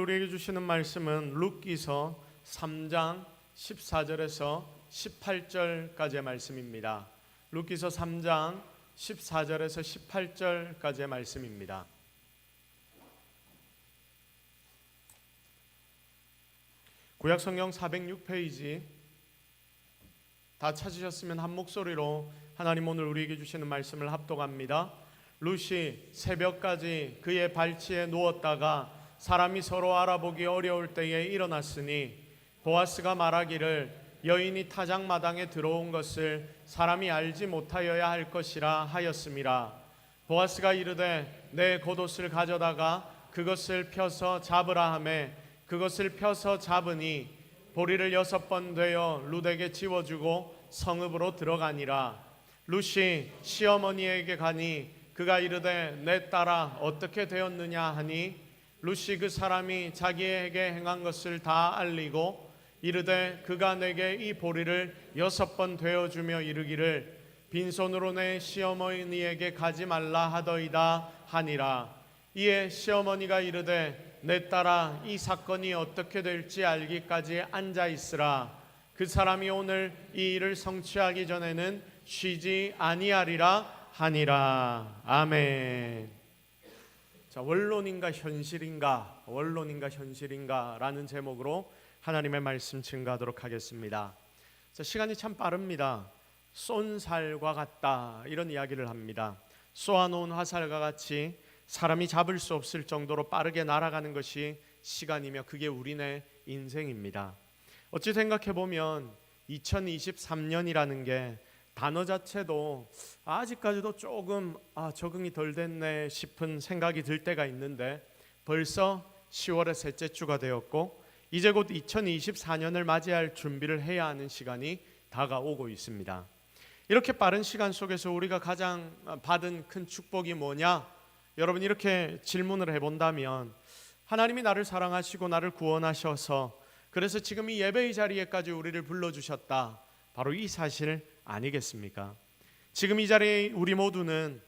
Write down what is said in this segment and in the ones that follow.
우리에게 주시는 말씀은 룻기서 3장 14절에서 18절까지의 말씀입니다. 룻기서 3장 14절에서 18절까지의 말씀입니다. 구약성경 406페이지 다 찾으셨으면 한 목소리로 하나님 오늘 우리에게 주시는 말씀을 합독합니다. 룻이 새벽까지 그의 발치에 누웠다가 사람이 서로 알아보기 어려울 때에 일어났으니 보아스가 말하기를 여인이 타작마당에 들어온 것을 사람이 알지 못하여야 할 것이라 하였음이라. 보아스가 이르되 내 겉옷을 가져다가 그것을 펴서 잡으라 하매 그것을 펴서 잡으니 보리를 6번 되어 룻에게 지워주고 성읍으로 들어가니라. 룻이 시어머니에게 가니 그가 이르되 내 딸아 어떻게 되었느냐 하니 룻이 그 사람이 자기에게 행한 것을 다 알리고 이르되 그가 내게 이 보리를 6번 되어주며 이르기를 빈손으로 내 시어머니에게 가지 말라 하더이다 하니라. 이에 시어머니가 이르되 내 딸아 이 사건이 어떻게 될지 알기까지 앉아 있으라. 그 사람이 오늘 이 일을 성취하기 전에는 쉬지 아니하리라 하니라. 아멘. 자, 원론인가 현실인가, 원론인가 현실인가 라는 제목으로 하나님의 말씀 증거하도록 하겠습니다. 자, 시간이 참 빠릅니다. 쏜 살과 같다 이런 이야기를 합니다. 쏘아놓은 화살과 같이 사람이 잡을 수 없을 정도로 빠르게 날아가는 것이 시간이며 그게 우리네 인생입니다. 어찌 생각해보면 2023년이라는 게 단어 자체도 아직까지도 조금 적응이 덜 됐네 싶은 생각이 들 때가 있는데 벌써 10월의 셋째 주가 되었고 이제 곧 2024년을 맞이할 준비를 해야 하는 시간이 다가오고 있습니다. 이렇게 빠른 시간 속에서 우리가 가장 받은 큰 축복이 뭐냐? 여러분 이렇게 질문을 해본다면 하나님이 나를 사랑하시고 나를 구원하셔서 그래서 지금 이 예배의 자리에까지 우리를 불러주셨다. 바로 이 사실 아니겠습니까? 지금 이 자리에 우리 모두는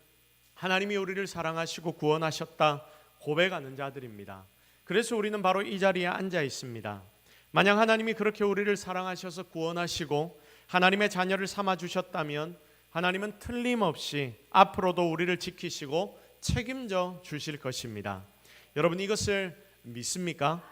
하나님이 우리를 사랑하시고 구원하셨다 고백하는 자들입니다. 그래서 우리는 바로 이 자리에 앉아 있습니다. 만약 하나님이 그렇게 우리를 사랑하셔서 구원하시고 하나님의 자녀를 삼아주셨다면 하나님은 틀림없이 앞으로도 우리를 지키시고 책임져 주실 것입니다. 여러분 이것을 믿습니까?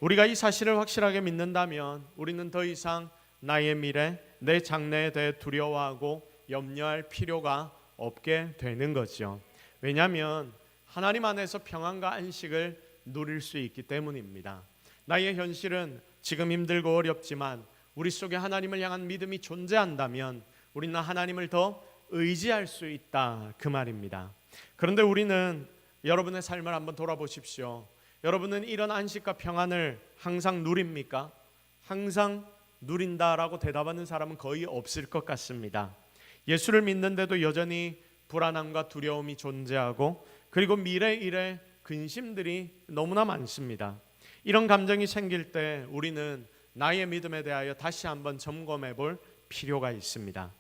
우리가 이 사실을 확실하게 믿는다면 우리는 더 이상 나의 미래, 내 장래에 대해 두려워하고 염려할 필요가 없게 되는 거죠. 왜냐하면 하나님 안에서 평안과 안식을 누릴 수 있기 때문입니다. 나의 현실은 지금 힘들고 어렵지만 우리 속에 하나님을 향한 믿음이 존재한다면 우리는 하나님을 더 의지할 수 있다 그 말입니다. 그런데 우리는 여러분의 삶을 한번 돌아보십시오. 여러분은 이런 안식과 평안을 항상 누립니까? 항상 누린다라고 대답하는 사람은 거의 없을 것 같습니다. 예수를 믿는데도 여전히 불안함과 두려움이 존재하고 그리고 미래 일에 근심들이 너무나 많습니다. 이런 감정이 생길 때 우리는 나의 믿음에 대하여 다시 한번 점검해 볼 필요가 있습니다.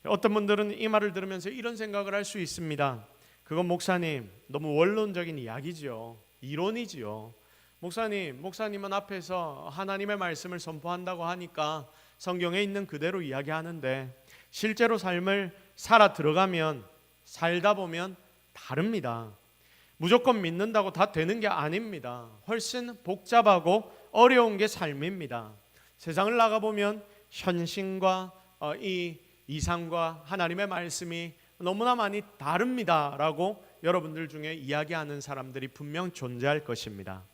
어떤 분들은 이 말을 들으면서 이런 생각을 할 수 있습니다. 그건 목사님 너무 원론적인 이야기죠. 이론이지요. 목사님은 앞에서 하나님의 말씀을 선포한다고 하니까 성경에 있는 그대로 이야기하는데 실제로 삶을 살다 보면 다릅니다. 무조건 믿는다고 다 되는 게 아닙니다. 훨씬 복잡하고 어려운 게 삶입니다. 세상을 나가보면 현실과 이 이상과 하나님의 말씀이 너무나 많이 다릅니다라고 여러분들 중에 이야기하는 사람들이 분명 존재할 것입니다.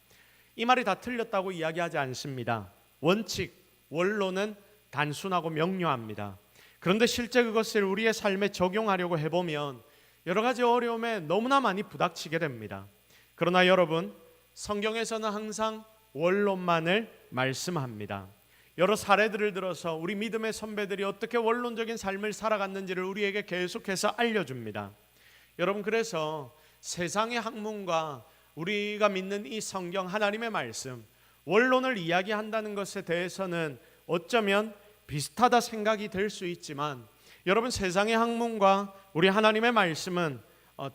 이 말이 다 틀렸다고 이야기하지 않습니다. 원칙, 원론은 단순하고 명료합니다. 그런데 실제 그것을 우리의 삶에 적용하려고 해보면 여러 가지 어려움에 너무나 많이 부닥치게 됩니다. 그러나 여러분, 성경에서는 항상 원론만을 말씀합니다. 여러 사례들을 들어서 우리 믿음의 선배들이 어떻게 원론적인 삶을 살아갔는지를 우리에게 계속해서 알려줍니다. 여러분 그래서 세상의 학문과 우리가 믿는 이 성경 하나님의 말씀 원론을 이야기한다는 것에 대해서는 어쩌면 비슷하다 생각이 될 수 있지만 여러분 세상의 학문과 우리 하나님의 말씀은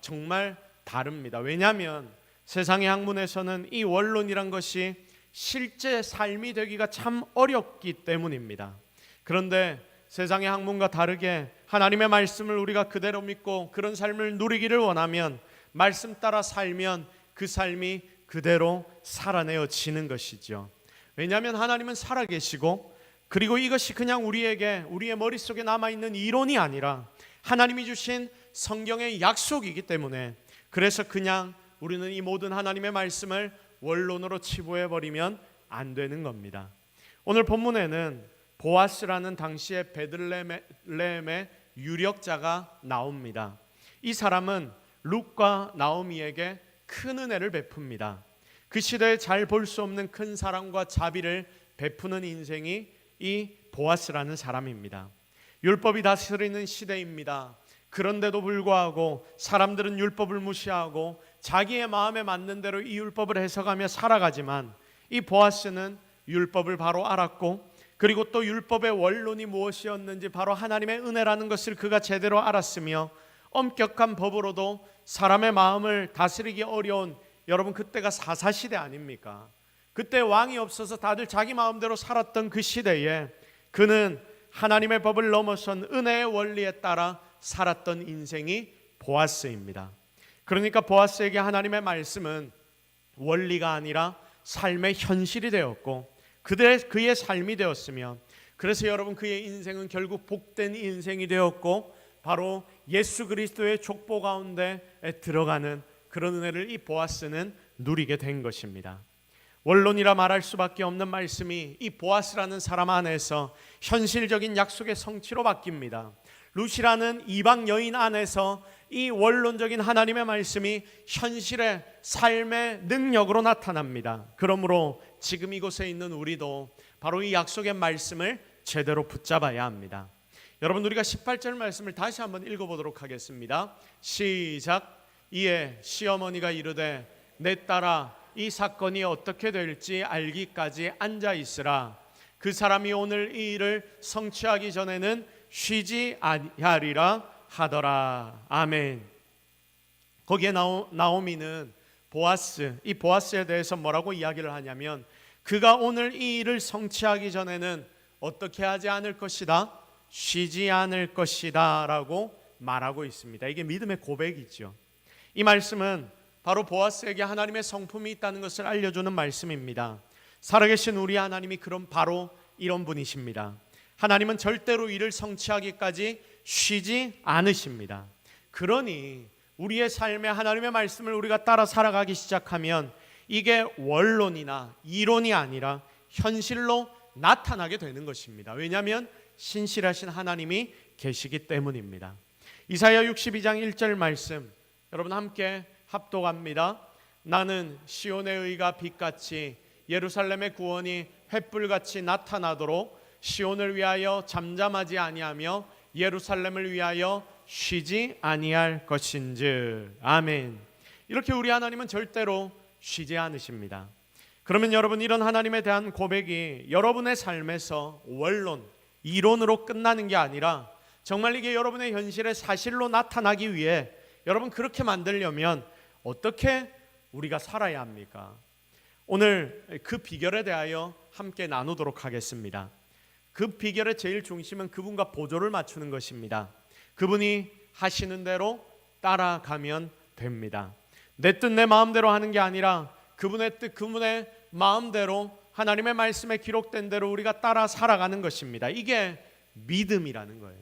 정말 다릅니다. 왜냐하면 세상의 학문에서는 이 원론이란 것이 실제 삶이 되기가 참 어렵기 때문입니다. 그런데 세상의 학문과 다르게 하나님의 말씀을 우리가 그대로 믿고 그런 삶을 누리기를 원하면 말씀 따라 살면 그 삶이 그대로 살아내어지는 것이죠. 왜냐하면 하나님은 살아계시고, 그리고 이것이 그냥 우리의 머릿속에 남아있는 이론이 아니라 하나님이 주신 성경의 약속이기 때문에, 그래서 그냥 우리는 이 모든 하나님의 말씀을 원론으로 치부해버리면 안 되는 겁니다. 오늘 본문에는 보아스라는 당시의 베들레헴의 유력자가 나옵니다. 이 사람은 룻과 나오미에게 큰 은혜를 베풉니다. 그 시대에 잘 볼 수 없는 큰 사랑과 자비를 베푸는 인생이 이 보아스라는 사람입니다. 율법이 다스리는 시대입니다. 그런데도 불구하고 사람들은 율법을 무시하고 자기의 마음에 맞는 대로 이 율법을 해석하며 살아가지만, 이 보아스는 율법을 바로 알았고, 그리고 또 율법의 원론이 무엇이었는지 바로 하나님의 은혜라는 것을 그가 제대로 알았으며, 엄격한 법으로도 사람의 마음을 다스리기 어려운, 여러분 그때가 사사시대 아닙니까? 그때 왕이 없어서 다들 자기 마음대로 살았던 그 시대에 그는 하나님의 법을 넘어선 은혜의 원리에 따라 살았던 인생이 보아스입니다. 그러니까 보아스에게 하나님의 말씀은 원리가 아니라 삶의 현실이 되었고 그의 삶이 되었으며, 그래서 여러분 그의 인생은 결국 복된 인생이 되었고 바로 예수 그리스도의 족보 가운데 들어가는 그런 은혜를 이 보아스는 누리게 된 것입니다. 원론이라 말할 수밖에 없는 말씀이 이 보아스라는 사람 안에서 현실적인 약속의 성취로 바뀝니다. 룻이라는 이방 여인 안에서 이 원론적인 하나님의 말씀이 현실의 삶의 능력으로 나타납니다. 그러므로 지금 이곳에 있는 우리도 바로 이 약속의 말씀을 제대로 붙잡아야 합니다. 여러분, 우리가 18절 말씀을 다시 한번 읽어보도록 하겠습니다. 시작. 이에 시어머니가 이르되 내 딸아 이 사건이 어떻게 될지 알기까지 앉아 있으라. 그 사람이 오늘 이 일을 성취하기 전에는 쉬지 아니하리라 하더라. 아멘. 거기에 나오미는 이 보아스에 대해서 뭐라고 이야기를 하냐면, 그가 오늘 이 일을 성취하기 전에는 어떻게 하지 않을 것이다? 쉬지 않을 것이다 라고 말하고 있습니다. 이게 믿음의 고백이죠. 이 말씀은 바로 보아스에게 하나님의 성품이 있다는 것을 알려주는 말씀입니다. 살아계신 우리 하나님이 바로 이런 분이십니다. 하나님은 절대로 일을 성취하기까지 쉬지 않으십니다. 그러니 우리의 삶에 하나님의 말씀을 우리가 따라 살아가기 시작하면 이게 원론이나 이론이 아니라 현실로 나타나게 되는 것입니다. 왜냐하면 신실하신 하나님이 계시기 때문입니다. 이사야 62장 1절 말씀 여러분 함께 합독합니다. 나는 시온의 의가 빛같이 예루살렘의 구원이 횃불같이 나타나도록 시온을 위하여 잠잠하지 아니하며 예루살렘을 위하여 쉬지 아니할 것인즉. 아멘. 이렇게 우리 하나님은 절대로 쉬지 않으십니다. 그러면 여러분, 이런 하나님에 대한 고백이 여러분의 삶에서 원론, 이론으로 끝나는 게 아니라 정말 이게 여러분의 현실의 사실로 나타나기 위해 여러분 그렇게 만들려면 어떻게 우리가 살아야 합니까? 오늘 그 비결에 대하여 함께 나누도록 하겠습니다. 그 비결의 제일 중심은 그분과 보조를 맞추는 것입니다. 그분이 하시는 대로 따라가면 됩니다. 내 뜻 내 마음대로 하는 게 아니라 그분의 뜻 그분의 마음대로 하나님의 말씀에 기록된 대로 우리가 따라 살아가는 것입니다. 이게 믿음이라는 거예요.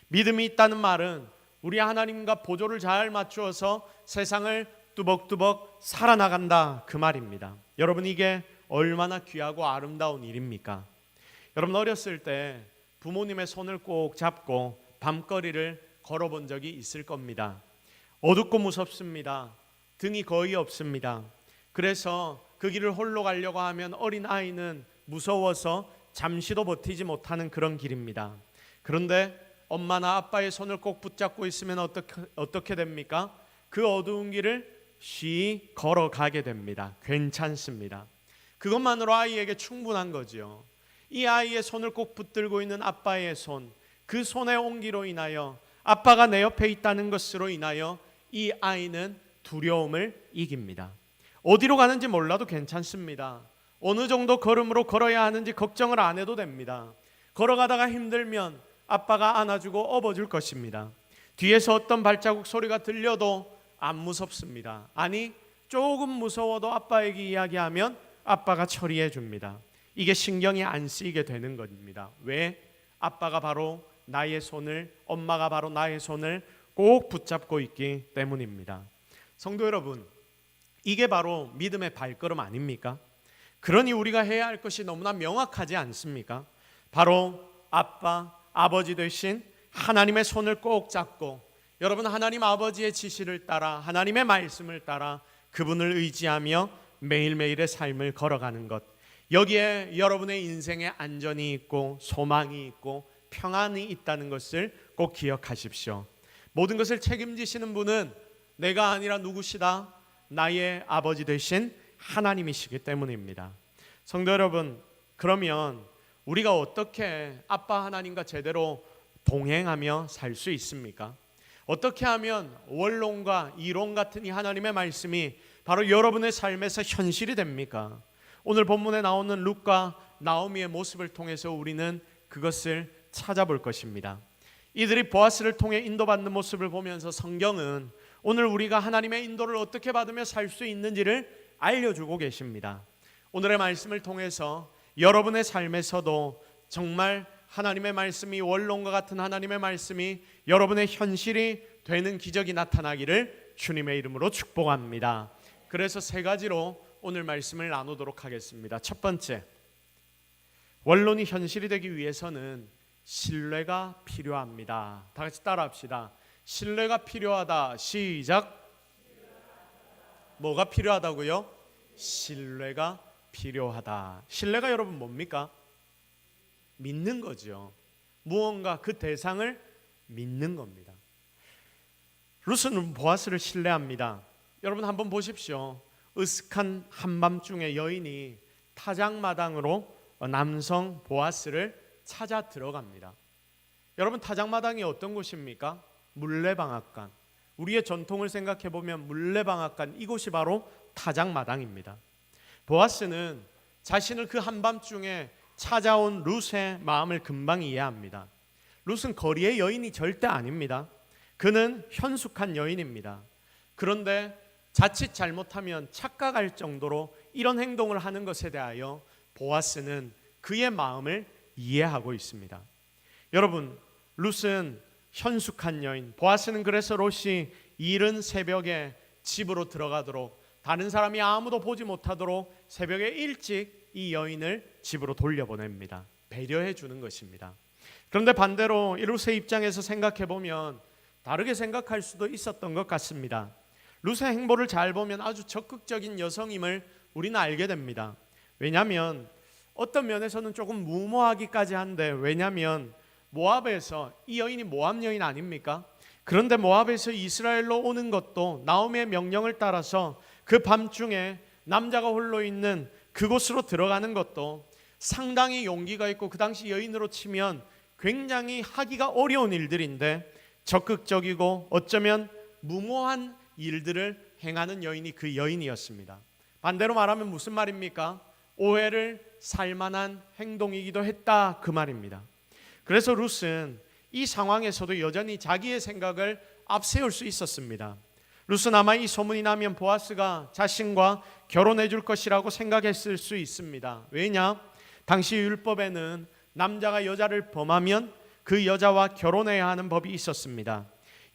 믿음이 있다는 말은 우리 하나님과 보조를 잘 맞추어서 세상을 뚜벅뚜벅 살아나간다, 그 말입니다. 여러분, 이게 얼마나 귀하고 아름다운 일입니까? 여러분, 어렸을 때 부모님의 손을 꼭 잡고 밤거리를 걸어본 적이 있을 겁니다. 어둡고 무섭습니다. 등이 거의 없습니다. 그래서 그 길을 홀로 가려고 하면 어린 아이는 무서워서 잠시도 버티지 못하는 그런 길입니다. 그런데 엄마나 아빠의 손을 꼭 붙잡고 있으면 어떻게 됩니까? 그 어두운 길을 쉬이 걸어가게 됩니다. 괜찮습니다. 그것만으로 아이에게 충분한 거죠. 이 아이의 손을 꼭 붙들고 있는 아빠의 손, 그 손의 온기로 인하여 아빠가 내 옆에 있다는 것으로 인하여 이 아이는 두려움을 이깁니다. 어디로 가는지 몰라도 괜찮습니다. 어느 정도 걸음으로 걸어야 하는지 걱정을 안 해도 됩니다. 걸어가다가 힘들면 아빠가 안아주고 업어줄 것입니다. 뒤에서 어떤 발자국 소리가 들려도 안 무섭습니다. 아니, 조금 무서워도 아빠에게 이야기하면 아빠가 처리해 줍니다. 이게 신경이 안 쓰이게 되는 겁니다. 왜? 아빠가 바로 나의 손을, 엄마가 바로 나의 손을 꼭 붙잡고 있기 때문입니다. 성도 여러분, 이게 바로 믿음의 발걸음 아닙니까? 그러니 우리가 해야 할 것이 너무나 명확하지 않습니까? 바로 아빠, 아버지 되신 하나님의 손을 꼭 잡고, 여러분 하나님 아버지의 지시를 따라, 하나님의 말씀을 따라 그분을 의지하며 매일매일의 삶을 걸어가는 것, 여기에 여러분의 인생에 안전이 있고 소망이 있고 평안이 있다는 것을 꼭 기억하십시오. 모든 것을 책임지시는 분은 내가 아니라 누구시다? 나의 아버지 되신 하나님이시기 때문입니다. 성도 여러분, 그러면 우리가 어떻게 아빠 하나님과 제대로 동행하며 살 수 있습니까? 어떻게 하면 원론과 이론 같은 이 하나님의 말씀이 바로 여러분의 삶에서 현실이 됩니까? 오늘 본문에 나오는 룻과 나오미의 모습을 통해서 우리는 그것을 찾아볼 것입니다. 이들이 보아스를 통해 인도받는 모습을 보면서 성경은 오늘 우리가 하나님의 인도를 어떻게 받으며 살 수 있는지를 알려주고 계십니다. 오늘의 말씀을 통해서 여러분의 삶에서도 정말 하나님의 말씀이, 원론과 같은 하나님의 말씀이 여러분의 현실이 되는 기적이 나타나기를 주님의 이름으로 축복합니다. 그래서 세 가지로 오늘 말씀을 나누도록 하겠습니다. 첫 번째, 원론이 현실이 되기 위해서는 신뢰가 필요합니다. 다 같이 따라합시다. 신뢰가 필요하다. 시작. 뭐가 필요하다고요? 신뢰가 필요하다. 신뢰가 여러분 뭡니까? 믿는 거죠. 무언가 그 대상을 믿는 겁니다. 룻은 보아스를 신뢰합니다. 여러분 한번 보십시오. 으슥한 한밤중에 여인이 타작마당으로 남성 보아스를 찾아 들어갑니다. 여러분, 타작마당이 어떤 곳입니까? 물레방앗간. 우리의 전통을 생각해 보면 물레방앗간, 이곳이 바로 타작마당입니다. 보아스는 자신을 그 한밤중에 찾아온 룻의 마음을 금방 이해합니다. 룻은 거리의 여인이 절대 아닙니다. 그는 현숙한 여인입니다. 그런데 자칫 잘못하면 착각할 정도로 이런 행동을 하는 것에 대하여 보아스는 그의 마음을 이해하고 있습니다. 여러분, 룻은 현숙한 여인, 보아스는 그래서 롯이 이른 새벽에 집으로 들어가도록, 다른 사람이 아무도 보지 못하도록 새벽에 일찍 이 여인을 집으로 돌려보냅니다. 배려해 주는 것입니다. 그런데 반대로 이 룻의 입장에서 생각해 보면 다르게 생각할 수도 있었던 것 같습니다. 룻의 행보를 잘 보면 아주 적극적인 여성임을 우리는 알게 됩니다. 왜냐하면 어떤 면에서는 조금 무모하기까지 한데, 왜냐하면 모압에서, 이 여인이 모압 여인 아닙니까? 그런데 모압에서 이스라엘로 오는 것도 나오미의 명령을 따라서 그 밤중에 남자가 홀로 있는 그곳으로 들어가는 것도 상당히 용기가 있고 그 당시 여인으로 치면 굉장히 하기가 어려운 일들인데, 적극적이고 어쩌면 무모한 일들을 행하는 여인이 그 여인이었습니다. 반대로 말하면 무슨 말입니까? 오해를 살만한 행동이기도 했다, 그 말입니다. 그래서 룻은 이 상황에서도 여전히 자기의 생각을 앞세울 수 있었습니다. 룻은 아마 이 소문이 나면 보아스가 자신과 결혼해 줄 것이라고 생각했을 수 있습니다. 왜냐? 당시 율법에는 남자가 여자를 범하면 그 여자와 결혼해야 하는 법이 있었습니다.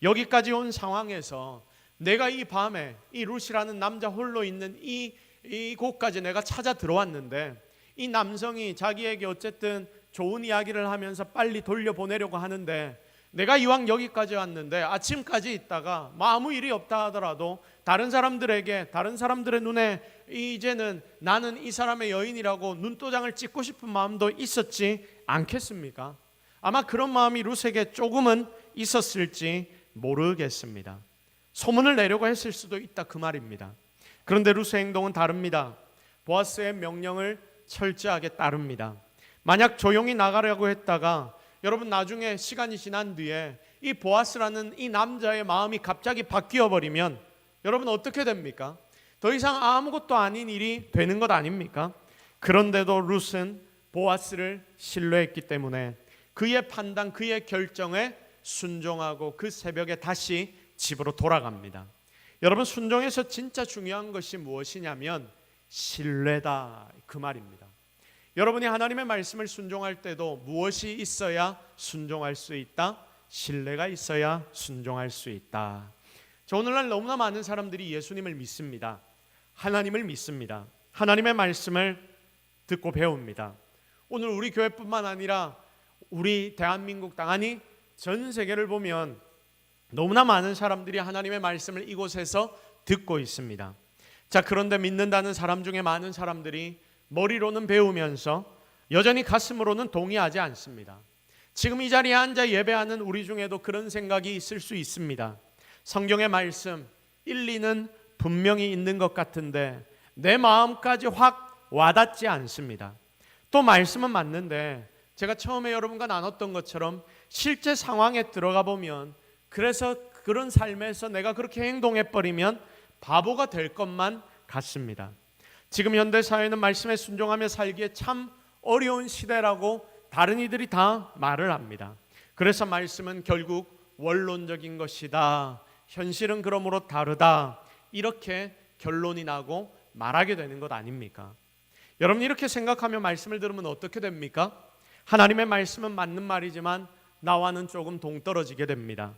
여기까지 온 상황에서 내가 이 밤에 이 룻이라는 남자 홀로 있는 이곳까지 내가 찾아 들어왔는데, 이 남성이 자기에게 어쨌든 좋은 이야기를 하면서 빨리 돌려보내려고 하는데, 내가 이왕 여기까지 왔는데 아침까지 있다가 아무 일이 없다 하더라도 다른 사람들에게, 다른 사람들의 눈에 이제는 나는 이 사람의 여인이라고 눈도장을 찍고 싶은 마음도 있었지 않겠습니까? 아마 그런 마음이 룻에게 조금은 있었을지 모르겠습니다. 소문을 내려고 했을 수도 있다, 그 말입니다. 그런데 룻의 행동은 다릅니다. 보아스의 명령을 철저하게 따릅니다. 만약 조용히 나가려고 했다가 여러분 나중에 시간이 지난 뒤에 이 보아스라는 이 남자의 마음이 갑자기 바뀌어 버리면 여러분 어떻게 됩니까? 더 이상 아무것도 아닌 일이 되는 것 아닙니까? 그런데도 룻은 보아스를 신뢰했기 때문에 그의 판단, 그의 결정에 순종하고 그 새벽에 다시 집으로 돌아갑니다. 여러분, 순종에서 진짜 중요한 것이 무엇이냐면 신뢰다, 그 말입니다. 여러분이 하나님의 말씀을 순종할 때도 무엇이 있어야 순종할 수 있다? 신뢰가 있어야 순종할 수 있다. 저 오늘날 너무나 많은 사람들이 예수님을 믿습니다. 하나님을 믿습니다. 하나님의 말씀을 듣고 배웁니다. 오늘 우리 교회뿐만 아니라 우리 대한민국 땅, 아니 전 세계를 보면 너무나 많은 사람들이 하나님의 말씀을 이곳에서 듣고 있습니다. 자, 그런데 믿는다는 사람 중에 많은 사람들이 머리로는 배우면서 여전히 가슴으로는 동의하지 않습니다. 지금 이 자리에 앉아 예배하는 우리 중에도 그런 생각이 있을 수 있습니다. 성경의 말씀 일리는 분명히 있는 것 같은데 내 마음까지 확 와닿지 않습니다. 또 말씀은 맞는데 제가 처음에 여러분과 나눴던 것처럼 실제 상황에 들어가 보면 그래서 그런 삶에서 내가 그렇게 행동해버리면 바보가 될 것만 같습니다. 지금 현대사회는 말씀에 순종하며 살기에 참 어려운 시대라고 다른 이들이 다 말을 합니다. 그래서 말씀은 결국 원론적인 것이다, 현실은 그러므로 다르다, 이렇게 결론이 나고 말하게 되는 것 아닙니까? 여러분, 이렇게 생각하며 말씀을 들으면 어떻게 됩니까? 하나님의 말씀은 맞는 말이지만 나와는 조금 동떨어지게 됩니다.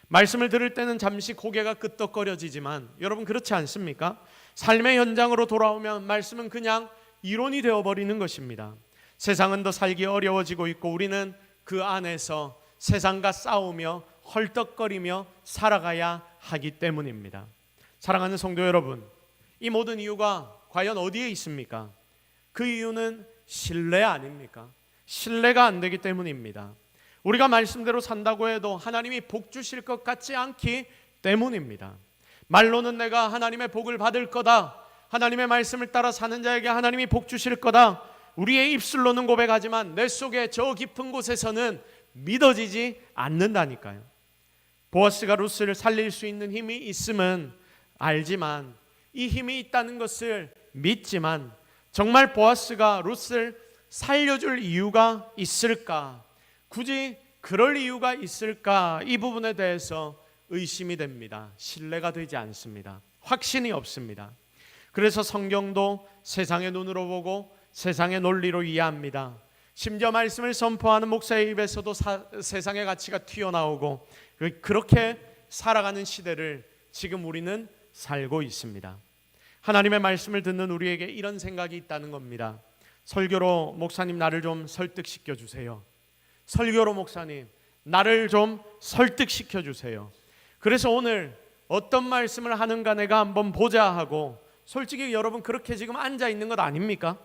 말씀을 들을 때는 잠시 고개가 끄덕거려지지만 여러분, 그렇지 않습니까? 삶의 현장으로 돌아오면 말씀은 그냥 이론이 되어버리는 것입니다. 세상은 더 살기 어려워지고 있고 우리는 그 안에서 세상과 싸우며 헐떡거리며 살아가야 하기 때문입니다. 사랑하는 성도 여러분, 이 모든 이유가 과연 어디에 있습니까? 그 이유는 신뢰 아닙니까? 신뢰가 안 되기 때문입니다. 우리가 말씀대로 산다고 해도 하나님이 복 주실 것 같지 않기 때문입니다. 말로는 내가 하나님의 복을 받을 거다, 하나님의 말씀을 따라 사는 자에게 하나님이 복 주실 거다, 우리의 입술로는 고백하지만 내 속에 저 깊은 곳에서는 믿어지지 않는다니까요. 보아스가 룻을 살릴 수 있는 힘이 있음은 알지만, 이 힘이 있다는 것을 믿지만 정말 보아스가 룻을 살려줄 이유가 있을까? 굳이 그럴 이유가 있을까? 이 부분에 대해서 의심이 됩니다. 신뢰가 되지 않습니다. 확신이 없습니다. 그래서 성경도 세상의 눈으로 보고 세상의 논리로 이해합니다. 심지어 말씀을 선포하는 목사의 입에서도 세상의 가치가 튀어나오고 그렇게 살아가는 시대를 지금 우리는 살고 있습니다. 하나님의 말씀을 듣는 우리에게 이런 생각이 있다는 겁니다. 설교로 목사님 나를 좀 설득시켜 주세요. 설교로 목사님 나를 좀 설득시켜 주세요. 그래서 오늘 어떤 말씀을 하는가 내가 한번 보자 하고, 솔직히 여러분 그렇게 지금 앉아 있는 것 아닙니까?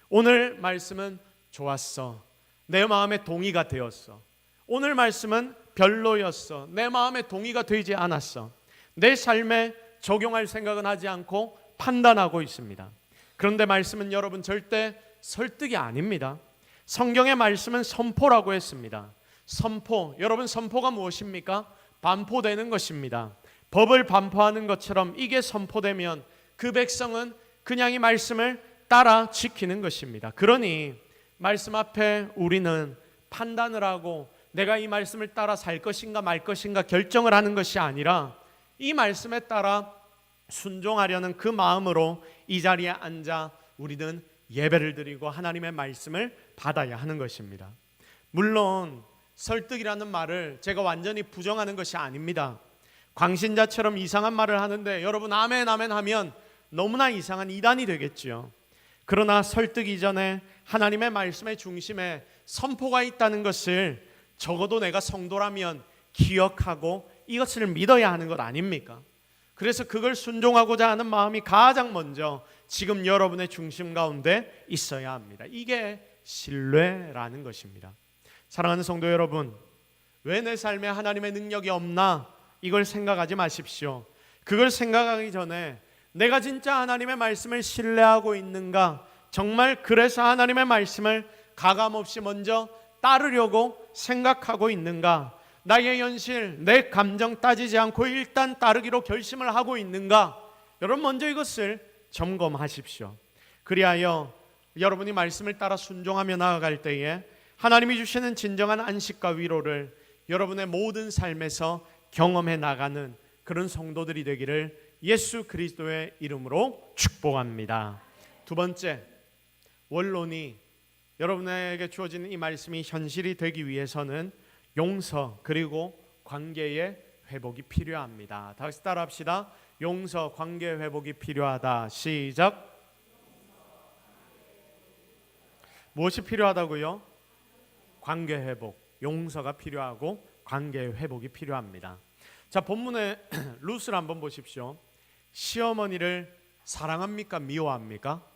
오늘 말씀은 좋았어, 내 마음에 동의가 되었어. 오늘 말씀은 별로였어, 내 마음에 동의가 되지 않았어. 내 삶에 적용할 생각은 하지 않고 판단하고 있습니다. 그런데 말씀은 여러분 절대 설득이 아닙니다. 성경의 말씀은 선포라고 했습니다. 선포, 여러분 선포가 무엇입니까? 반포되는 것입니다. 법을 반포하는 것처럼 이게 선포되면 그 백성은 그냥 이 말씀을 따라 지키는 것입니다. 그러니 말씀 앞에 우리는 판단을 하고 내가 이 말씀을 따라 살 것인가 말 것인가 결정을 하는 것이 아니라 이 말씀에 따라 순종하려는 그 마음으로 이 자리에 앉아 우리는 예배를 드리고 하나님의 말씀을 받아야 하는 것입니다. 물론 설득이라는 말을 제가 완전히 부정하는 것이 아닙니다. 광신자처럼 이상한 말을 하는데 여러분 아멘 아멘 하면 너무나 이상한 이단이 되겠죠. 그러나 설득 이전에 하나님의 말씀의 중심에 선포가 있다는 것을 적어도 내가 성도라면 기억하고 이것을 믿어야 하는 것 아닙니까? 그래서 그걸 순종하고자 하는 마음이 가장 먼저 지금 여러분의 중심 가운데 있어야 합니다. 이게 신뢰라는 것입니다. 사랑하는 성도 여러분, 왜 내 삶에 하나님의 능력이 없나? 이걸 생각하지 마십시오. 그걸 생각하기 전에 내가 진짜 하나님의 말씀을 신뢰하고 있는가? 정말 그래서 하나님의 말씀을 가감없이 먼저 따르려고 생각하고 있는가? 나의 현실, 내 감정 따지지 않고 일단 따르기로 결심을 하고 있는가? 여러분 먼저 이것을 점검하십시오. 그리하여 여러분이 말씀을 따라 순종하며 나아갈 때에 하나님이 주시는 진정한 안식과 위로를 여러분의 모든 삶에서 경험해 나가는 그런 성도들이 되기를 예수 그리스도의 이름으로 축복합니다. 두 번째, 원론이 여러분에게 주어지는 이 말씀이 현실이 되기 위해서는 용서 그리고 관계의 회복이 필요합니다. 다시 따라합시다. 용서, 관계 회복이 필요하다. 시작. 무엇이 필요하다고요? 관계 회복, 용서가 필요하고 관계 회복이 필요합니다. 자, 본문의 룻을 한번 보십시오. 시어머니를 사랑합니까? 미워합니까?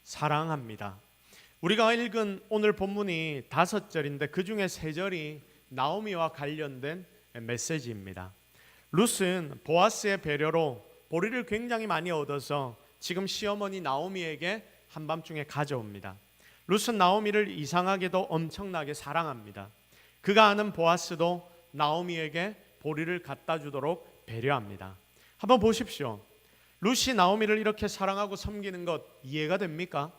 사랑합니다. 우리가 읽은 오늘 본문이 5절인데 그 중에 3절이 나오미와 관련된 메시지입니다. 룻은 보아스의 배려로 보리를 굉장히 많이 얻어서 지금 시어머니 나오미에게 한밤중에 가져옵니다. 룻은 나오미를 이상하게도 엄청나게 사랑합니다. 그가 아는 보아스도 나오미에게 보리를 갖다 주도록 배려합니다. 한번 보십시오. 룻이 나오미를 이렇게 사랑하고 섬기는 것 이해가 됩니까?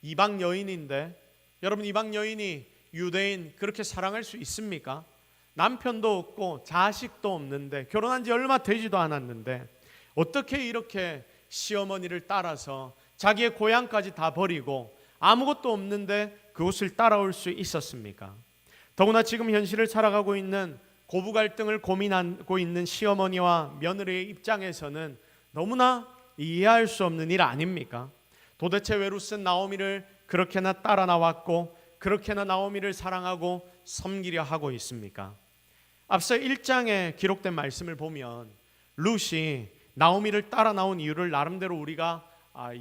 이방 여인인데, 여러분 이방 여인이 유대인 그렇게 사랑할 수 있습니까? 남편도 없고 자식도 없는데, 결혼한 지 얼마 되지도 않았는데 어떻게 이렇게 시어머니를 따라서 자기의 고향까지 다 버리고 아무것도 없는데 그곳을 따라올 수 있었습니까? 더구나 지금 현실을 살아가고 있는 고부 갈등을 고민하고 있는 시어머니와 며느리의 입장에서는 너무나 이해할 수 없는 일 아닙니까? 도대체 왜 룻은 나오미를 그렇게나 따라 나왔고 그렇게나 나오미를 사랑하고 섬기려 하고 있습니까? 앞서 1장에 기록된 말씀을 보면 룻이 나오미를 따라 나온 이유를 나름대로 우리가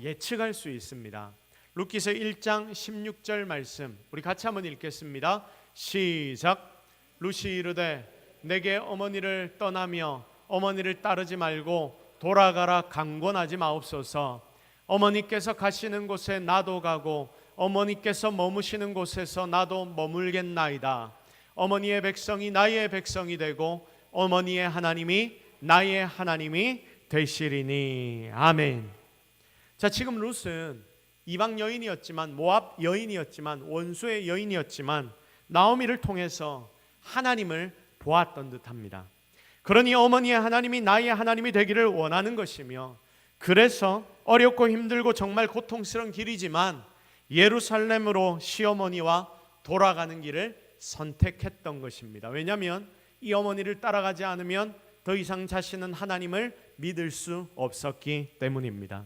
예측할 수 있습니다. 룻기서 1장 16절 말씀 우리 같이 한번 읽겠습니다. 시작. 룻이 이르되 내게 어머니를 떠나며 어머니를 따르지 말고 돌아가라 강권하지 마옵소서. 어머니께서 가시는 곳에 나도 가고 어머니께서 머무시는 곳에서 나도 머물겠나이다. 어머니의 백성이 나의 백성이 되고 어머니의 하나님이 나의 하나님이 되시리니. 아멘. 자, 지금 룻은 이방 여인이었지만, 모압 여인이었지만, 원수의 여인이었지만 나오미를 통해서 하나님을 보았던 듯합니다. 그러니 어머니의 하나님이 나의 하나님이 되기를 원하는 것이며, 그래서 어렵고 힘들고 정말 고통스러운 길이지만 예루살렘으로 시어머니와 돌아가는 길을 선택했던 것입니다. 왜냐하면 이 어머니를 따라가지 않으면 더 이상 자신은 하나님을 믿을 수 없었기 때문입니다.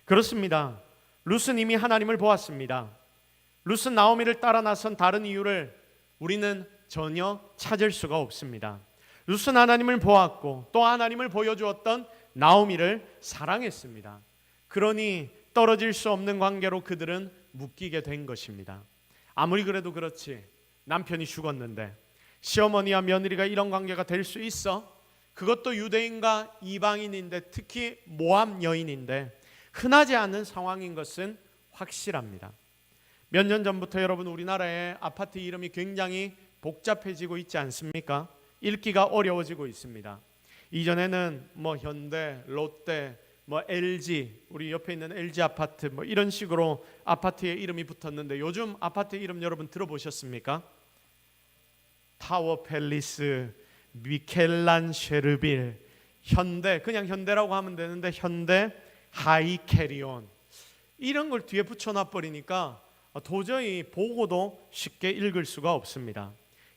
그렇습니다. 룻은 이미 하나님을 보았습니다. 룻은 나오미를 따라 나선 다른 이유를 우리는 전혀 찾을 수가 없습니다. 룻은 하나님을 보았고 또 하나님을 보여주었던 나오미를 사랑했습니다. 그러니 떨어질 수 없는 관계로 그들은 묶이게 된 것입니다. 아무리 그래도 그렇지, 남편이 죽었는데 시어머니와 며느리가 이런 관계가 될 수 있어? 그것도 유대인과 이방인인데, 특히 모압 여인인데 흔하지 않은 상황인 것은 확실합니다. 몇 년 전부터 여러분 우리나라의 아파트 이름이 굉장히 복잡해지고 있지 않습니까? 읽기가 어려워지고 있습니다. 이전에는 현대, 롯데, LG, 우리 옆에 있는 LG 아파트 이런 식으로 아파트의 이름이 붙었는데 요즘 아파트 이름 여러분 들어보셨습니까? 타워 팰리스, 미켈란쉐르빌, 현대, 그냥 현대라고 하면 되는데 현대 하이캐리온, 이런 걸 뒤에 붙여놔 버리니까 도저히 보고도 쉽게 읽을 수가 없습니다.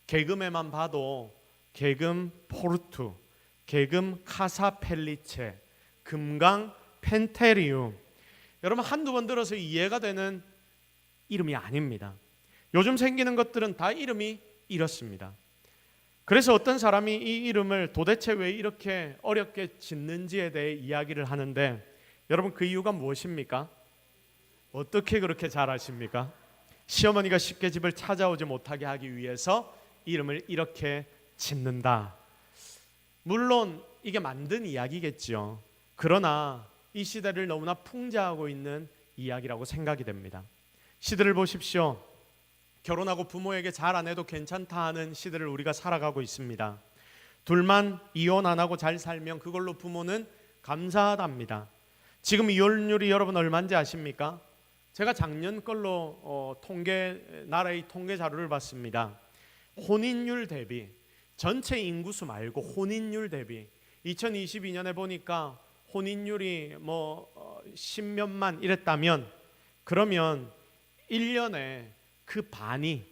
개금에만 봐도 개금 포르투, 개금 카사펠리체, 금강 펜테리움, 여러분 한두 번 들어서 이해가 되는 이름이 아닙니다. 요즘 생기는 것들은 다 이름이 이렇습니다. 그래서 어떤 사람이 이 이름을 도대체 왜 이렇게 어렵게 짓는지에 대해 이야기를 하는데, 여러분 그 이유가 무엇입니까? 어떻게 그렇게 잘 아십니까? 시어머니가 쉽게 집을 찾아오지 못하게 하기 위해서 이름을 이렇게 짓는다. 물론 이게 만든 이야기겠죠. 그러나 이 시대를 너무나 풍자하고 있는 이야기라고 생각이 됩니다. 시대를 보십시오. 결혼하고 부모에게 잘 안 해도 괜찮다 하는 시대를 우리가 살아가고 있습니다. 둘만 이혼 안 하고 잘 살면 그걸로 부모는 감사하답니다. 지금 이혼율이 여러분 얼마인지 아십니까? 제가 작년 걸로 나라의 통계 자료를 봤습니다. 혼인율 대비, 전체 인구수 말고 혼인율 대비 2022년에 보니까 혼인율이 10몇만 이랬다면, 그러면 1년에 그 반이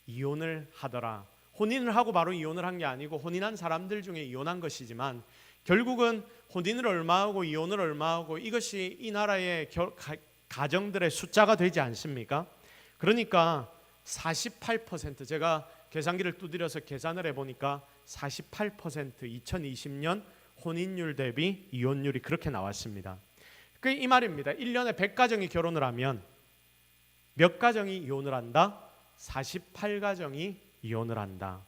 이혼을 하더라. 혼인을 하고 바로 이혼을 한 게 아니고 혼인한 사람들 중에 이혼한 것이지만, 결국은 혼인을 얼마하고 이혼을 얼마하고 이것이 이 나라의 가정들의 숫자가 되지 않습니까? 그러니까 48%, 제가 계산기를 두드려서 계산을 해보니까 48% 2020년 혼인율 대비 이혼율이 그렇게 나왔습니다. 그게 이 말입니다. 1년에 100가정이 결혼을 하면 몇 가정이 이혼을 한다? 48가정이 이혼을 한다.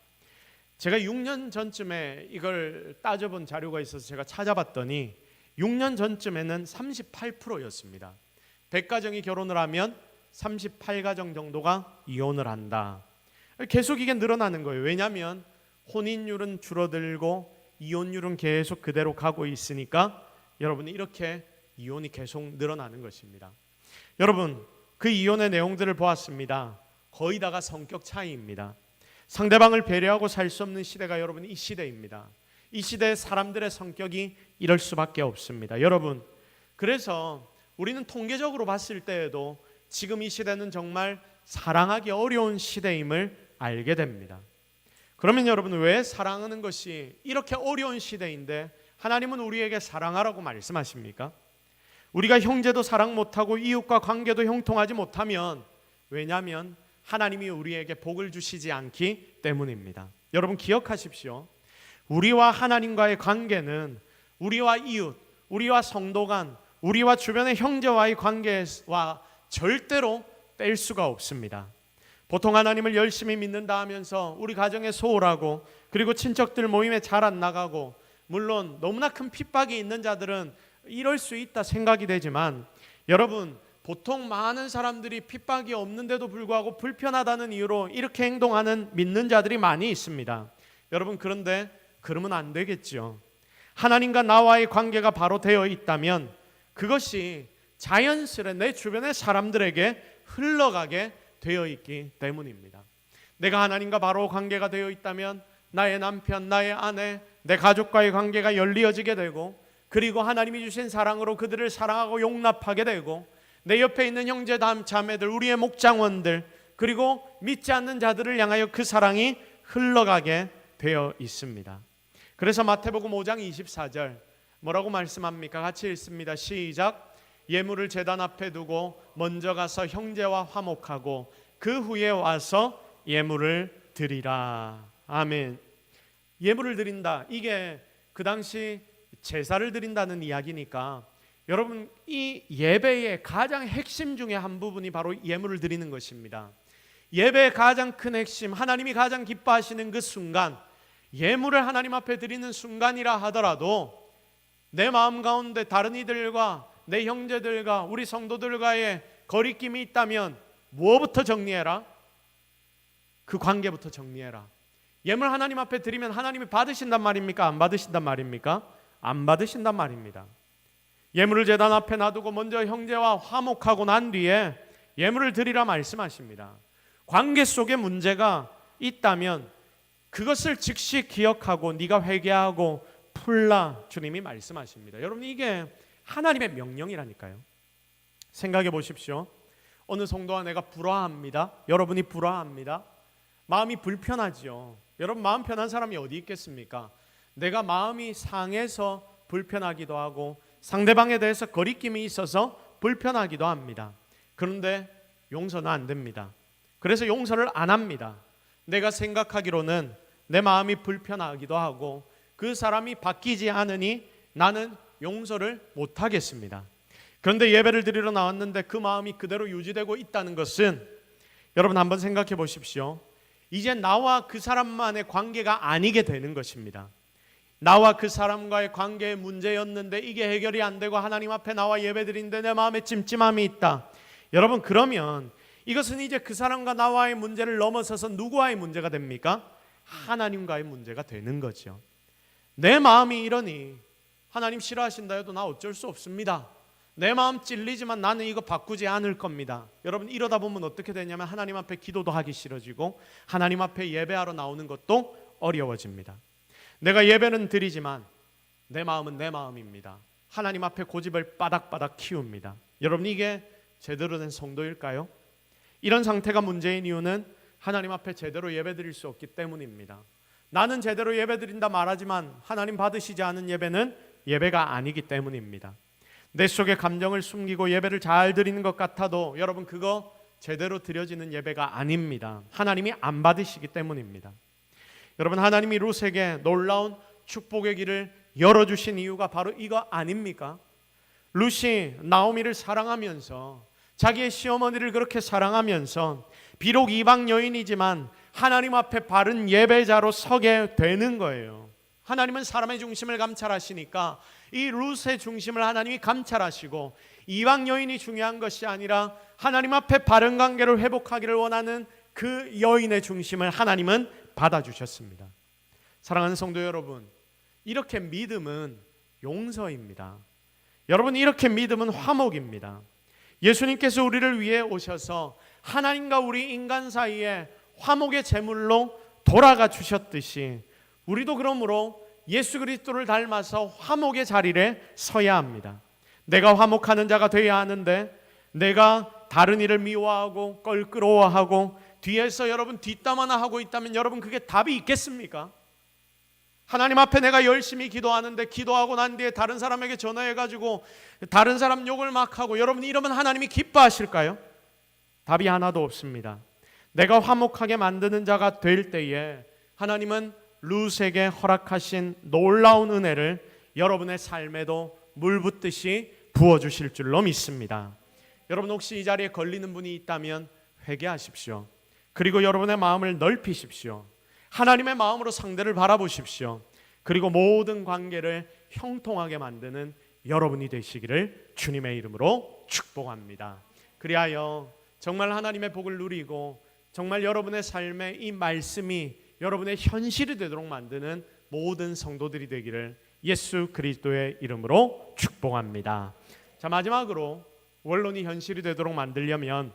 제가 6년 전쯤에 이걸 따져본 자료가 있어서 제가 찾아봤더니 6년 전쯤에는 38%였습니다. 100가정이 결혼을 하면 38가정 정도가 이혼을 한다. 계속 이게 늘어나는 거예요. 왜냐하면 혼인율은 줄어들고 이혼율은 계속 그대로 가고 있으니까 여러분이 이렇게 이혼이 계속 늘어나는 것입니다. 여러분, 그 이혼의 내용들을 보았습니다. 거의 다가 성격 차이입니다. 상대방을 배려하고 살 수 없는 시대가 여러분 이 시대입니다. 이 시대의 사람들의 성격이 이럴 수밖에 없습니다. 여러분, 그래서 우리는 통계적으로 봤을 때에도 지금 이 시대는 정말 사랑하기 어려운 시대임을 알게 됩니다. 그러면 여러분, 왜 사랑하는 것이 이렇게 어려운 시대인데 하나님은 우리에게 사랑하라고 말씀하십니까? 우리가 형제도 사랑 못하고 이웃과 관계도 형통하지 못하면, 왜냐하면 하나님이 우리에게 복을 주시지 않기 때문입니다. 여러분 기억하십시오. 우리와 하나님과의 관계는 우리와 이웃, 우리와 성도 간, 우리와 주변의 형제와의 관계와 절대로 뗄 수가 없습니다. 보통 하나님을 열심히 믿는다 하면서 우리 가정에 소홀하고, 그리고 친척들 모임에 잘 안 나가고, 물론 너무나 큰 핍박이 있는 자들은 이럴 수 있다 생각이 되지만, 여러분 보통 많은 사람들이 핍박이 없는데도 불구하고 불편하다는 이유로 이렇게 행동하는 믿는 자들이 많이 있습니다. 여러분, 그런데 그러면 안 되겠죠. 하나님과 나와의 관계가 바로 되어 있다면 그것이 자연스레 내 주변의 사람들에게 흘러가게 되어 있기 때문입니다. 내가 하나님과 바로 관계가 되어 있다면 나의 남편, 나의 아내, 내 가족과의 관계가 열리어지게 되고, 그리고 하나님이 주신 사랑으로 그들을 사랑하고 용납하게 되고, 내 옆에 있는 형제 자매들, 우리의 목장원들, 그리고 믿지 않는 자들을 향하여 그 사랑이 흘러가게 되어 있습니다. 그래서 마태복음 5장 24절 뭐라고 말씀합니까? 같이 읽습니다. 시작. 예물을 제단 앞에 두고 먼저 가서 형제와 화목하고 그 후에 와서 예물을 드리라. 아멘. 예물을 드린다, 이게 그 당시 제사를 드린다는 이야기니까, 여러분 이 예배의 가장 핵심 중에 한 부분이 바로 예물을 드리는 것입니다. 예배의 가장 큰 핵심, 하나님이 가장 기뻐하시는 그 순간, 예물을 하나님 앞에 드리는 순간이라 하더라도 내 마음 가운데 다른 이들과 내 형제들과 우리 성도들과의 거리낌이 있다면 무엇부터 정리해라? 그 관계부터 정리해라. 예물 하나님 앞에 드리면 하나님이 받으신단 말입니까? 안 받으신단 말입니까? 안 받으신단 말입니다. 예물을 제단 앞에 놔두고 먼저 형제와 화목하고 난 뒤에 예물을 드리라 말씀하십니다. 관계 속에 문제가 있다면 그것을 즉시 기억하고 네가 회개하고 풀라, 주님이 말씀하십니다. 여러분, 이게 하나님의 명령이라니까요. 생각해 보십시오. 어느 성도와 내가 불화합니다. 여러분이 불화합니다. 마음이 불편하지요. 여러분, 마음 편한 사람이 어디 있겠습니까? 내가 마음이 상해서 불편하기도 하고 상대방에 대해서 거리낌이 있어서 불편하기도 합니다. 그런데 용서는 안 됩니다. 그래서 용서를 안 합니다. 내가 생각하기로는 내 마음이 불편하기도 하고 그 사람이 바뀌지 않으니 나는 용서를 못 하겠습니다. 그런데 예배를 드리러 나왔는데 그 마음이 그대로 유지되고 있다는 것은, 여러분 한번 생각해 보십시오. 이제 나와 그 사람만의 관계가 아니게 되는 것입니다. 나와 그 사람과의 관계의 문제였는데 이게 해결이 안 되고 하나님 앞에 나와 예배드리는데 내 마음에 찜찜함이 있다. 여러분, 그러면 이것은 이제 그 사람과 나와의 문제를 넘어서서 누구와의 문제가 됩니까? 하나님과의 문제가 되는 거죠. 내 마음이 이러니 하나님 싫어하신다 해도 나 어쩔 수 없습니다. 내 마음 찔리지만 나는 이거 바꾸지 않을 겁니다. 여러분, 이러다 보면 어떻게 되냐면 하나님 앞에 기도도 하기 싫어지고 하나님 앞에 예배하러 나오는 것도 어려워집니다. 내가 예배는 드리지만 내 마음은 내 마음입니다. 하나님 앞에 고집을 바닥바닥 키웁니다. 여러분, 이게 제대로 된 성도일까요? 이런 상태가 문제인 이유는 하나님 앞에 제대로 예배 드릴 수 없기 때문입니다. 나는 제대로 예배 드린다 말하지만 하나님 받으시지 않은 예배는 예배가 아니기 때문입니다. 내 속에 감정을 숨기고 예배를 잘 드리는 것 같아도 여러분, 그거 제대로 드려지는 예배가 아닙니다. 하나님이 안 받으시기 때문입니다. 여러분, 하나님이 룻에게 놀라운 축복의 길을 열어주신 이유가 바로 이거 아닙니까? 룻이 나오미를 사랑하면서, 자기의 시어머니를 그렇게 사랑하면서 비록 이방 여인이지만 하나님 앞에 바른 예배자로 서게 되는 거예요. 하나님은 사람의 중심을 감찰하시니까 이 룻의 중심을 하나님이 감찰하시고, 이방 여인이 중요한 것이 아니라 하나님 앞에 바른 관계를 회복하기를 원하는 그 여인의 중심을 하나님은 받아주셨습니다. 사랑하는 성도 여러분, 이렇게 믿음은 용서입니다. 여러분, 이렇게 믿음은 화목입니다. 예수님께서 우리를 위해 오셔서 하나님과 우리 인간 사이에 화목의 제물로 돌아가 주셨듯이 우리도 그러므로 예수 그리스도를 닮아서 화목의 자리에 서야 합니다. 내가 화목하는 자가 되어야 하는데, 내가 다른 일을 미워하고 껄끄러워하고 뒤에서 여러분 뒷담 화나 하고 있다면 여러분, 그게 답이 있겠습니까? 하나님 앞에 내가 열심히 기도하는데 기도하고 난 뒤에 다른 사람에게 전화해가지고 다른 사람 욕을 막 하고, 여러분 이러면 하나님이 기뻐하실까요? 답이 하나도 없습니다. 내가 화목하게 만드는 자가 될 때에 하나님은 룻에게 허락하신 놀라운 은혜를 여러분의 삶에도 물 붓듯이 부어주실 줄로 믿습니다. 여러분, 혹시 이 자리에 걸리는 분이 있다면 회개하십시오. 그리고 여러분의 마음을 넓히십시오. 하나님의 마음으로 상대를 바라보십시오. 그리고 모든 관계를 형통하게 만드는 여러분이 되시기를 주님의 이름으로 축복합니다. 그리하여 정말 하나님의 복을 누리고 정말 여러분의 삶에 이 말씀이 여러분의 현실이 되도록 만드는 모든 성도들이 되기를 예수 그리스도의 이름으로 축복합니다. 자, 마지막으로 원론이 현실이 되도록 만들려면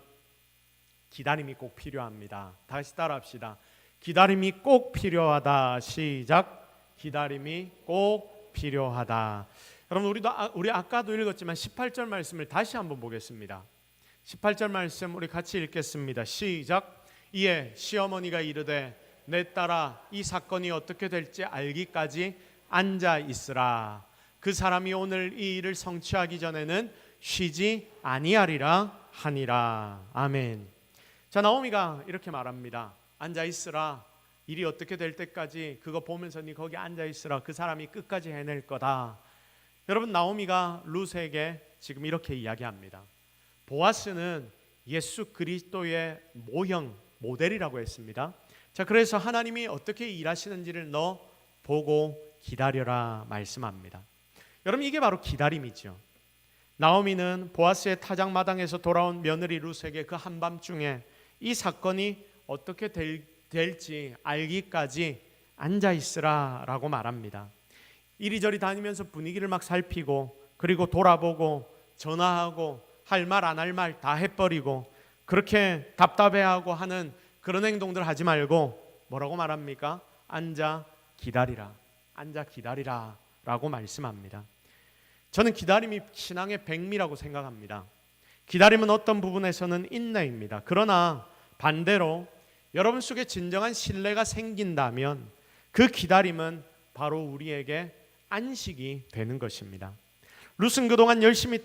기다림이 꼭 필요합니다. 다시 따라합시다. 기다림이 꼭 필요하다. 시작. 기다림이 꼭 필요하다. 여러분, 우리 아까도 읽었지만 18절 말씀을 다시 한번 보겠습니다. 18절 말씀 우리 같이 읽겠습니다. 시작. 이에 시어머니가 이르되 내 딸아, 이 사건이 어떻게 될지 알기까지 앉아 있으라. 그 사람이 오늘 이 일을 성취하기 전에는 쉬지 아니하리라 하니라. 아멘. 자, 나오미가 이렇게 말합니다. 앉아 있으라. 일이 어떻게 될 때까지 그거 보면서 네 거기 앉아 있으라. 그 사람이 끝까지 해낼 거다. 여러분, 나오미가 룻에게 지금 이렇게 이야기합니다. 보아스는 예수 그리스도의 모형, 모델이라고 했습니다. 자, 그래서 하나님이 어떻게 일하시는지를 너 보고 기다려라 말씀합니다. 여러분, 이게 바로 기다림이죠. 나오미는 보아스의 타작마당에서 돌아온 며느리 룻에게 그 한밤중에 이 사건이 어떻게 될지 알기까지 앉아있으라 라고 말합니다. 이리저리 다니면서 분위기를 막 살피고, 그리고 돌아보고 전화하고 할 말 안 할 말 다 해버리고 그렇게 답답해하고 하는 그런 행동들 하지 말고 뭐라고 말합니까? 앉아 기다리라. 앉아 기다리라 라고 말씀합니다. 저는 기다림이 신앙의 백미라고 생각합니다. 기다림은 어떤 부분에서는 인내입니다. 그러나 반대로 여러분 속에 진정한 신뢰가 생긴다면 그 기다림은 바로 우리에게 안식이 되는 것입니다. 룻은 그동안 열심히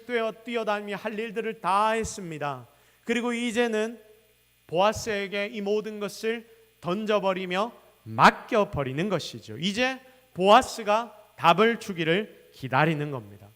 뛰어다니며 할 일들을 다 했습니다. 그리고 이제는 보아스에게 이 모든 것을 던져버리며 맡겨버리는 것이죠. 이제 보아스가 답을 주기를 기다리는 겁니다.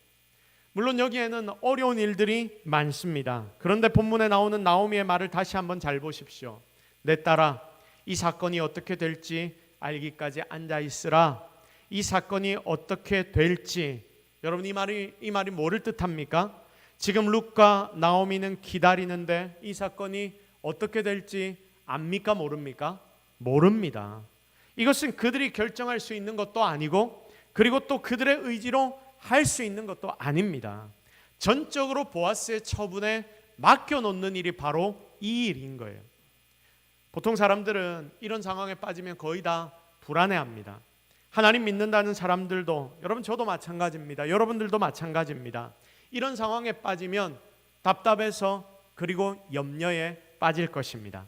물론 여기에는 어려운 일들이 많습니다. 그런데 본문에 나오는 나오미의 말을 다시 한번 잘 보십시오. 내 딸아, 이 사건이 어떻게 될지 알기까지 앉아 있으라. 이 사건이 어떻게 될지, 여러분 이 말이 뭐를 뜻합니까? 지금 룻과 나오미는 기다리는데 이 사건이 어떻게 될지 압니까? 모릅니까? 모릅니다. 이것은 그들이 결정할 수 있는 것도 아니고, 그리고 또 그들의 의지로 할 수 있는 것도 아닙니다. 전적으로 보아스의 처분에 맡겨놓는 일이 바로 이 일인 거예요. 보통 사람들은 이런 상황에 빠지면 거의 다 불안해합니다. 하나님 믿는다는 사람들도, 여러분 저도 마찬가지입니다. 여러분들도 마찬가지입니다. 이런 상황에 빠지면 답답해서 그리고 염려에 빠질 것입니다.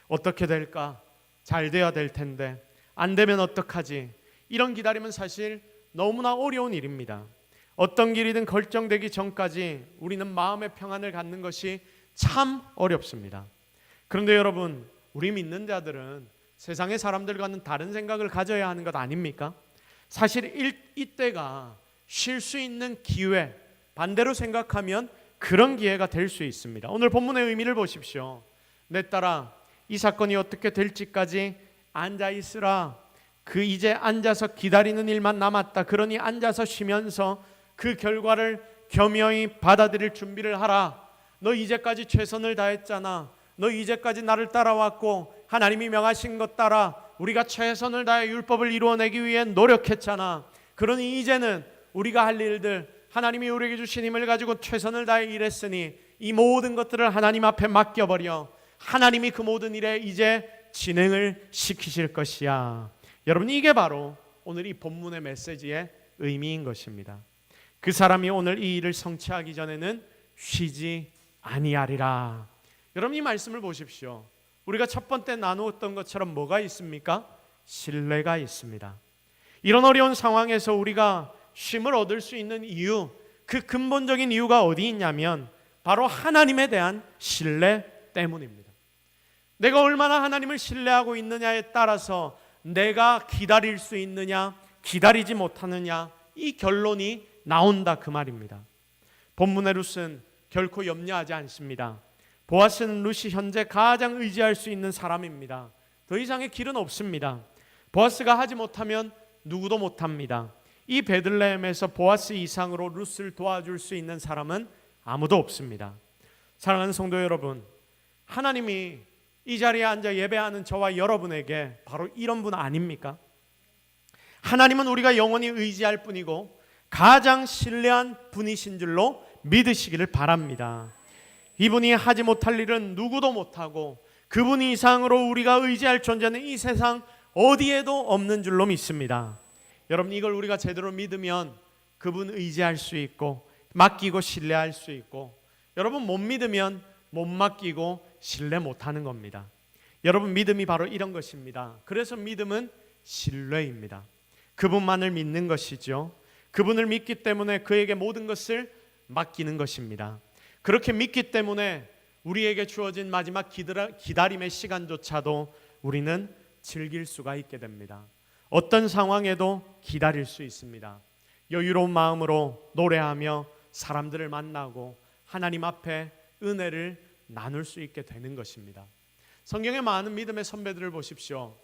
어떻게 될까? 잘 돼야 될 텐데 안 되면 어떡하지? 이런 기다림은 사실 너무나 어려운 일입니다. 어떤 길이든 결정되기 전까지 우리는 마음의 평안을 갖는 것이 참 어렵습니다. 그런데 여러분, 우리 믿는 자들은 세상의 사람들과는 다른 생각을 가져야 하는 것 아닙니까? 사실 이때가 쉴 수 있는 기회, 반대로 생각하면 그런 기회가 될 수 있습니다. 오늘 본문의 의미를 보십시오. 내 딸아, 이 사건이 어떻게 될지까지 앉아 있으라. 그 이제 앉아서 기다리는 일만 남았다. 그러니 앉아서 쉬면서 그 결과를 겸허히 받아들일 준비를 하라. 너 이제까지 최선을 다했잖아. 너 이제까지 나를 따라왔고 하나님이 명하신 것 따라 우리가 최선을 다해 율법을 이루어내기 위해 노력했잖아. 그러니 이제는 우리가 할 일들, 하나님이 우리에게 주신 힘을 가지고 최선을 다해 일했으니 이 모든 것들을 하나님 앞에 맡겨버려. 하나님이 그 모든 일에 이제 진행을 시키실 것이야. 여러분, 이게 바로 오늘 이 본문의 메시지의 의미인 것입니다. 그 사람이 오늘 이 일을 성취하기 전에는 쉬지 아니하리라. 여러분, 이 말씀을 보십시오. 우리가 첫 번째 나누었던 것처럼 뭐가 있습니까? 신뢰가 있습니다. 이런 어려운 상황에서 우리가 쉼을 얻을 수 있는 이유, 그 근본적인 이유가 어디 있냐면 바로 하나님에 대한 신뢰 때문입니다. 내가 얼마나 하나님을 신뢰하고 있느냐에 따라서 내가 기다릴 수 있느냐, 기다리지 못하느냐, 이 결론이 나온다, 그 말입니다. 본문의 룻은 결코 염려하지 않습니다. 보아스는 룻이 현재 가장 의지할 수 있는 사람입니다. 더 이상의 길은 없습니다. 보아스가 하지 못하면 누구도 못합니다. 이 베들레헴에서 보아스 이상으로 룻을 도와줄 수 있는 사람은 아무도 없습니다. 사랑하는 성도 여러분, 하나님이 이 자리에 앉아 예배하는 저와 여러분에게 바로 이런 분 아닙니까? 하나님은 우리가 영원히 의지할 분이고 가장 신뢰한 분이신 줄로 믿으시기를 바랍니다. 이분이 하지 못할 일은 누구도 못하고 그분 이상으로 우리가 의지할 존재는 이 세상 어디에도 없는 줄로 믿습니다. 여러분, 이걸 우리가 제대로 믿으면 그분 의지할 수 있고 맡기고 신뢰할 수 있고, 여러분 못 믿으면 못 맡기고 신뢰 못하는 겁니다. 여러분, 믿음이 바로 이런 것입니다. 그래서 믿음은 신뢰입니다. 그분만을 믿는 것이죠. 그분을 믿기 때문에 그에게 모든 것을 맡기는 것입니다. 그렇게 믿기 때문에 우리에게 주어진 마지막 기다림의 시간조차도 우리는 즐길 수가 있게 됩니다. 어떤 상황에도 기다릴 수 있습니다. 여유로운 마음으로 노래하며 사람들을 만나고 하나님 앞에 은혜를 나눌 수 있게 되는 것입니다. 성경의 많은 믿음의 선배들을 보십시오.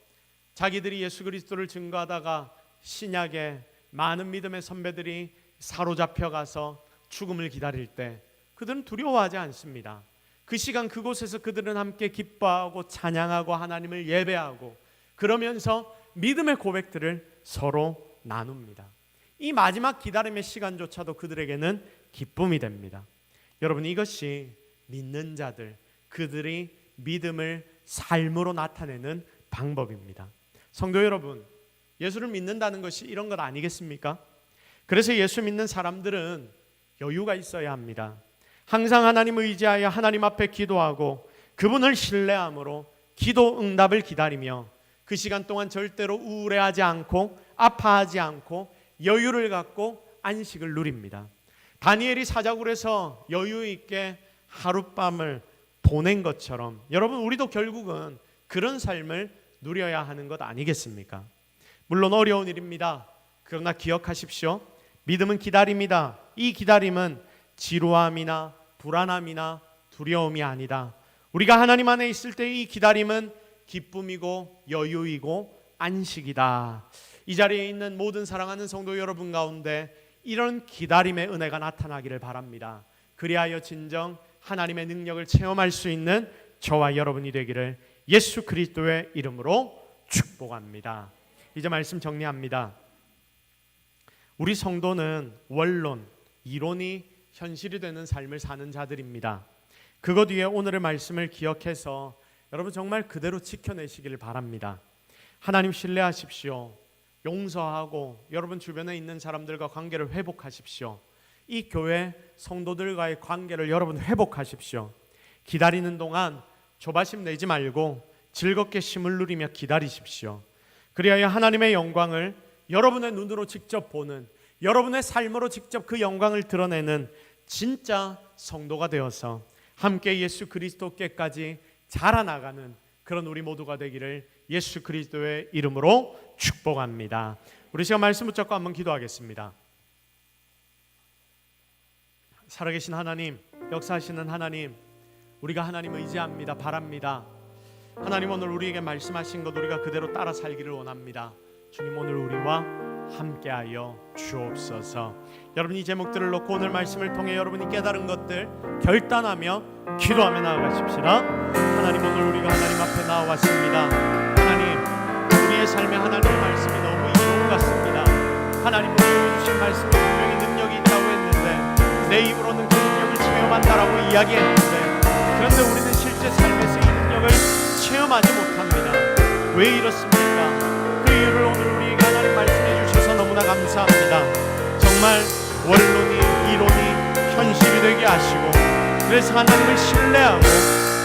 자기들이 예수 그리스도를 증거하다가 신약에 많은 믿음의 선배들이 사로잡혀 가서 죽음을 기다릴 때 그들은 두려워하지 않습니다. 그 시간 그곳에서 그들은 함께 기뻐하고 찬양하고 하나님을 예배하고 그러면서 믿음의 고백들을 서로 나눕니다. 이 마지막 기다림의 시간조차도 그들에게는 기쁨이 됩니다. 여러분, 이것이 믿는 자들, 그들이 믿음을 삶으로 나타내는 방법입니다. 성도 여러분, 예수를 믿는다는 것이 이런 것 아니겠습니까? 그래서 예수 믿는 사람들은 여유가 있어야 합니다. 항상 하나님을 의지하여 하나님 앞에 기도하고 그분을 신뢰함으로 기도 응답을 기다리며 그 시간 동안 절대로 우울해하지 않고 아파하지 않고 여유를 갖고 안식을 누립니다. 다니엘이 사자굴에서 여유 있게 하룻밤을 보낸 것처럼 여러분, 우리도 결국은 그런 삶을 누려야 하는 것 아니겠습니까? 물론 어려운 일입니다. 그러나 기억하십시오. 믿음은 기다림이다. 이 기다림은 지루함이나 불안함이나 두려움이 아니다. 우리가 하나님 안에 있을 때 이 기다림은 기쁨이고 여유이고 안식이다. 이 자리에 있는 모든 사랑하는 성도 여러분 가운데 이런 기다림의 은혜가 나타나기를 바랍니다. 그리하여 진정 하나님의 능력을 체험할 수 있는 저와 여러분이 되기를 예수 그리스도의 이름으로 축복합니다. 이제 말씀 정리합니다. 우리 성도는 원론, 이론이 현실이 되는 삶을 사는 자들입니다. 그것 위에 오늘의 말씀을 기억해서 여러분 정말 그대로 지켜내시기를 바랍니다. 하나님 신뢰하십시오. 용서하고 여러분 주변에 있는 사람들과 관계를 회복하십시오. 이 교회 성도들과의 관계를 여러분 회복하십시오. 기다리는 동안 조바심 내지 말고 즐겁게 쉼을 누리며 기다리십시오. 그리하여 하나님의 영광을 여러분의 눈으로 직접 보는, 여러분의 삶으로 직접 그 영광을 드러내는 진짜 성도가 되어서 함께 예수 그리스도께까지 자라나가는 그런 우리 모두가 되기를 예수 그리스도의 이름으로 축복합니다. 우리 시간 말씀 붙잡고 한번 기도하겠습니다. 살아계신 하나님, 역사하시는 하나님, 우리가 하나님 의지합니다. 바랍니다. 하나님 오늘 우리에게 말씀하신 것 우리가 그대로 따라 살기를 원합니다. 주님 오늘 우리와 함께하여 주옵소서. 여러분 이 제목들을 놓고 오늘 말씀을 통해 여러분이 깨달은 것들 결단하며 기도하며 나아가십시다. 하나님 오늘 우리가 하나님 앞에 나와왔습니다. 하나님 우리의 삶에 하나님의 말씀이 너무 이로운 같습니다. 하나님 우리에게 주신 말씀이 분명히 능력이 있다고 했는데 내 입으로는 그 능력을 체험한다라고 이야기했는데 그런데 우리는 실제 삶에서 이 능력을 체험하지 못합니다. 왜 이렇습니까? 그 이유를 오늘 우리에게 하나님 말씀해 주셔서 너무나 감사합니다. 정말 원론이 이론이 현실이 되게 하시고 그래서 하나님을 신뢰하고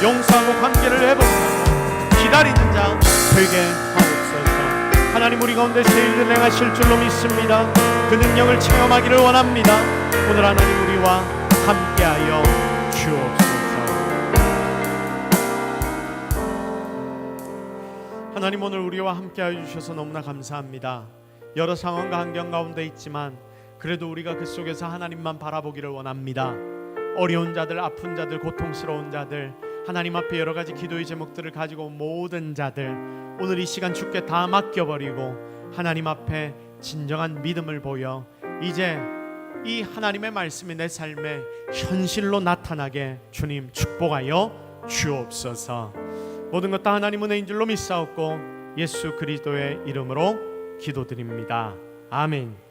용서하고 관계를 회복하고 기다리는 자 되게 하옵소서. 하나님 우리 가운데 새 일을 행하실 줄로 믿습니다. 그 능력을 체험하기를 원합니다. 오늘 하나님 우리와 함께하여 주옵소서. 하나님 오늘 우리와 함께하여 주셔서 너무나 감사합니다. 여러 상황과 환경 가운데 있지만 그래도 우리가 그 속에서 하나님만 바라보기를 원합니다. 어려운 자들, 아픈 자들, 고통스러운 자들, 하나님 앞에 여러 가지 기도의 제목들을 가지고 온 모든 자들 오늘 이 시간 주께 다 맡겨버리고 하나님 앞에 진정한 믿음을 보여 이제 이 하나님의 말씀이 내 삶에 현실로 나타나게 주님 축복하여 주옵소서. 모든 것 다 하나님 은혜인 줄로 믿사옵고 예수 그리스도의 이름으로 기도드립니다. 아멘.